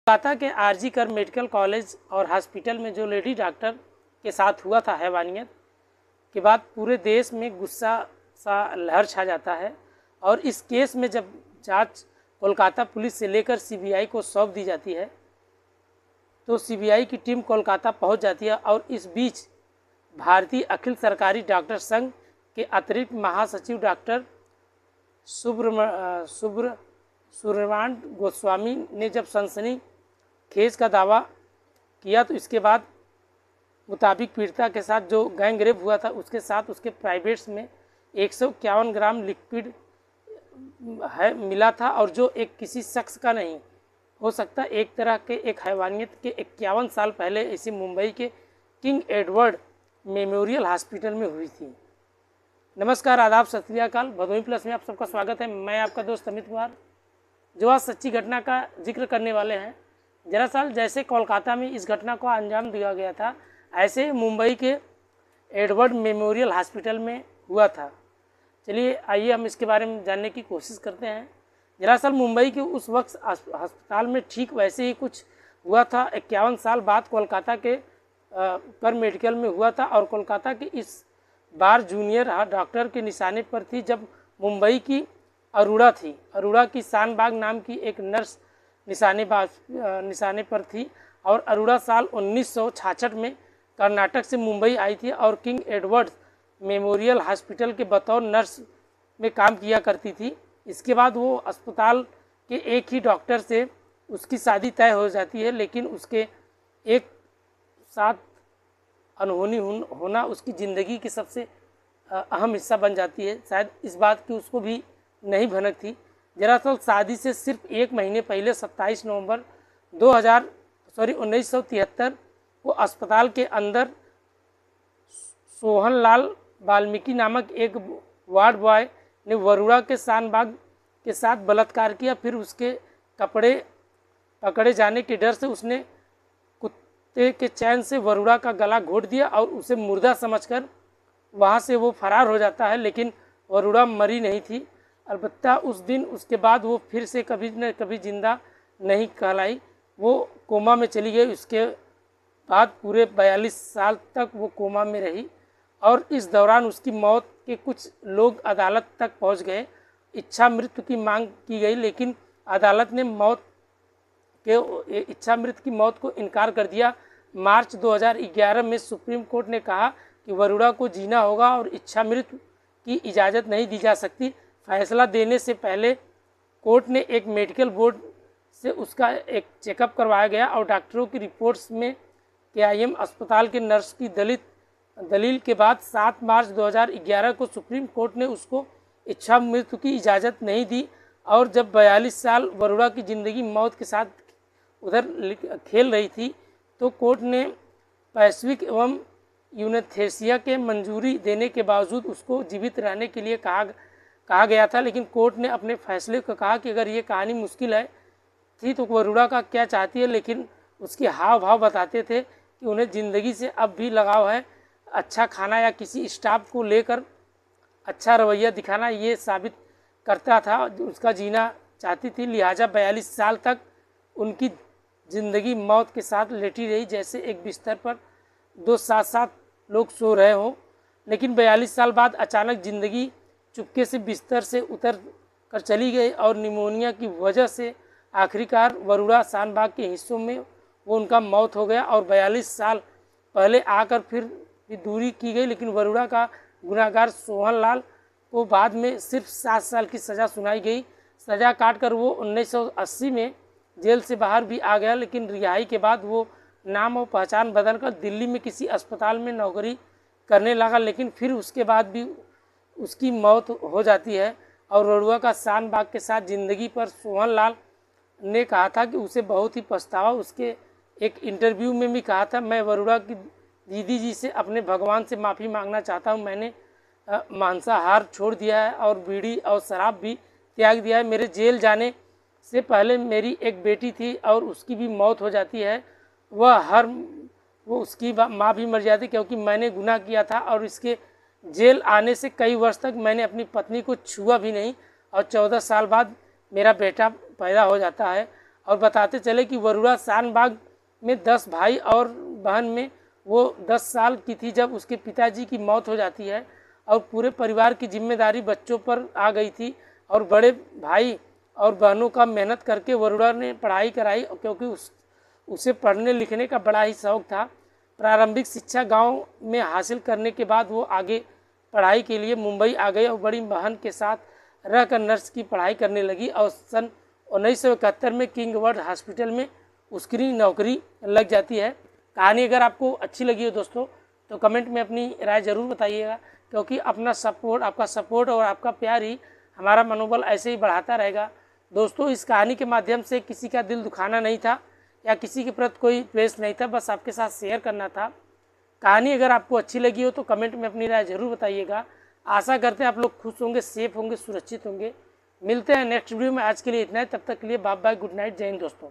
कोलकाता के आरजी कर medical college और हॉस्पिटल में जो लेडी डॉक्टर के साथ हुआ था हैवानियत के बाद पूरे देश में गुस्सा सा लहर छा जाता है और इस केस में जब जांच कोलकाता पुलिस से लेकर सीबीआई को सौंप दी जाती है तो सीबीआई की टीम कोलकाता पहुंच जाती है और इस बीच भारतीय अखिल सरकारी डॉक्टर संघ के अतिरिक्त महासचिव डॉक्टर सूर्यकांत गोस्वामी ने जब सनसनीखेज का दावा किया तो इसके बाद मुताबिक पीड़िता के साथ जो गैंग रेप हुआ था उसके साथ उसके प्राइवेट्स में 151 ग्राम लिक्विड है मिला था और जो एक किसी शख्स का नहीं हो सकता, एक तरह के एक हैवानियत के 51 साल पहले इसी मुंबई के किंग एडवर्ड मेमोरियल हॉस्पिटल में हुई थी। नमस्कार, आदाब, सत श्री अकाल। भदोही प्लस में आप सबका स्वागत है। मैं आपका दोस्त अमित कुमार जो आज सच्ची घटना का जिक्र करने वाले हैं। दरअसल जैसे कोलकाता में इस घटना को अंजाम दिया गया था ऐसे मुंबई के एडवर्ड मेमोरियल हॉस्पिटल में हुआ था। चलिए आइए हम इसके बारे में जानने की कोशिश करते हैं। दरअसल मुंबई के उस वक्त अस्पताल में ठीक वैसे ही कुछ हुआ था। 51 साल बाद कोलकाता के कर मेडिकल में हुआ था और कोलकाता के इस बार जूनियर डॉक्टर के निशाने पर थी जब मुंबई की अरोड़ा थी। अरोड़ा की शानबाग नाम की एक नर्स निशाने पर थी और अरोड़ा साल 1966 में कर्नाटक से मुंबई आई थी और किंग एडवर्ड मेमोरियल हॉस्पिटल के बतौर नर्स में काम किया करती थी। इसके बाद वो अस्पताल के एक ही डॉक्टर से उसकी शादी तय हो जाती है, लेकिन उसके एक साथ अनहोनी होना उसकी ज़िंदगी की सबसे अहम हिस्सा बन जाती है। शायद इस बात की उसको भी नहीं भनक थी। दरअसल शादी से सिर्फ एक महीने पहले 27 नवंबर 1973 को अस्पताल के अंदर सोहनलाल वाल्मीकि नामक एक वार्ड बॉय ने वरुणा के शानबाग के साथ बलात्कार किया। फिर उसके कपड़े पकड़े जाने के डर से उसने कुत्ते के चैन से वरुणा का गला घोट दिया और उसे मुर्दा समझकर वहां से वो फरार हो जाता है, लेकिन वरुणा मरी नहीं थी। अलबत्ता उस दिन उसके बाद वो फिर से कभी न कभी जिंदा नहीं कहलाई, वो कोमा में चली गई। उसके बाद पूरे 42 साल तक वो कोमा में रही और इस दौरान उसकी मौत के कुछ लोग अदालत तक पहुंच गए। इच्छा मृत्यु की मांग की गई, लेकिन अदालत ने इच्छा मृत्यु की मौत को इनकार कर दिया। मार्च 2011 में सुप्रीम कोर्ट ने कहा कि वरुणा को जीना होगा और इच्छा मृत्यु की इजाज़त नहीं दी जा सकती। फैसला देने से पहले कोर्ट ने एक मेडिकल बोर्ड से उसका एक चेकअप करवाया गया और डॉक्टरों की रिपोर्ट्स में केआईएम अस्पताल के नर्स की दलील के बाद 7 मार्च 2011 को सुप्रीम कोर्ट ने उसको इच्छा मृत्यु की इजाज़त नहीं दी और जब 42 साल वरुणा की ज़िंदगी मौत के साथ उधर खेल रही थी तो कोर्ट ने वैश्विक एवं यूनेस्थेसिया के मंजूरी देने के बावजूद उसको जीवित रहने के लिए कहा गया था। लेकिन कोर्ट ने अपने फैसले को कहा कि अगर ये कहानी मुश्किल है थी तो वरुणा का क्या चाहती है, लेकिन उसके हाव भाव बताते थे कि उन्हें ज़िंदगी से अब भी लगाव है। अच्छा खाना या किसी स्टाफ को लेकर अच्छा रवैया दिखाना ये साबित करता था उसका जीना चाहती थी। लिहाजा 42 साल तक उनकी ज़िंदगी मौत के साथ लेटी रही, जैसे एक बिस्तर पर 2 साथ लोग सो रहे हों। लेकिन 42 साल बाद अचानक ज़िंदगी चुपके से बिस्तर से उतर कर चली गई और निमोनिया की वजह से आखिरकार वरुणा शानबाग के हिस्सों में वो उनका मौत हो गया और 42 साल पहले आकर फिर भी दूरी की गई। लेकिन वरुणा का गुनाहगार सोहनलाल को बाद में सिर्फ 7 साल की सज़ा सुनाई गई। सज़ा काटकर वो 1980 में जेल से बाहर भी आ गया, लेकिन रिहाई के बाद वो नाम और पहचान बदलकर दिल्ली में किसी अस्पताल में नौकरी करने लगा। लेकिन फिर उसके बाद भी उसकी मौत हो जाती है और वरुणा का शानबाग के साथ ज़िंदगी पर सोहनलाल ने कहा था कि उसे बहुत ही पछतावा। उसके एक इंटरव्यू में भी कहा था, मैं वरुणा की दीदी जी से अपने भगवान से माफ़ी मांगना चाहता हूँ। मैंने मांसाहार छोड़ दिया है और बीड़ी और शराब भी त्याग दिया है। मेरे जेल जाने से पहले मेरी एक बेटी थी और उसकी भी मौत हो जाती है। वो उसकी माँ भी मर जाती क्योंकि मैंने गुनाह किया था और इसके जेल आने से कई वर्ष तक मैंने अपनी पत्नी को छुआ भी नहीं और 14 साल बाद मेरा बेटा पैदा हो जाता है और बताते चले कि वरुणा शानबाग में 10 भाई और बहन में वो 10 साल की थी जब उसके पिताजी की मौत हो जाती है और पूरे परिवार की जिम्मेदारी बच्चों पर आ गई थी और बड़े भाई और बहनों का मेहनत करके वरुणा ने पढ़ाई कराई क्योंकि उसे पढ़ने लिखने का बड़ा ही शौक़ था। प्रारंभिक शिक्षा गांव में हासिल करने के बाद वो आगे पढ़ाई के लिए मुंबई आ गई और बड़ी बहन के साथ रहकर नर्स की पढ़ाई करने लगी और सन 1971 में किंग वर्ड हॉस्पिटल में उसकी नौकरी लग जाती है। कहानी अगर आपको अच्छी लगी हो दोस्तों तो कमेंट में अपनी राय ज़रूर बताइएगा, क्योंकि अपना सपोर्ट, आपका सपोर्ट और आपका प्यार ही हमारा मनोबल ऐसे ही बढ़ाता रहेगा। दोस्तों, इस कहानी के माध्यम से किसी का दिल दुखाना नहीं था या किसी के प्रति कोई द्वेष नहीं था, बस आपके साथ शेयर करना था। कहानी अगर आपको अच्छी लगी हो तो कमेंट में अपनी राय ज़रूर बताइएगा। आशा करते हैं आप लोग खुश होंगे, सेफ होंगे, सुरक्षित होंगे। मिलते हैं नेक्स्ट वीडियो में। आज के लिए इतना है, तब तक के लिए बाय बाय, गुड नाइट, जय हिंद दोस्तों।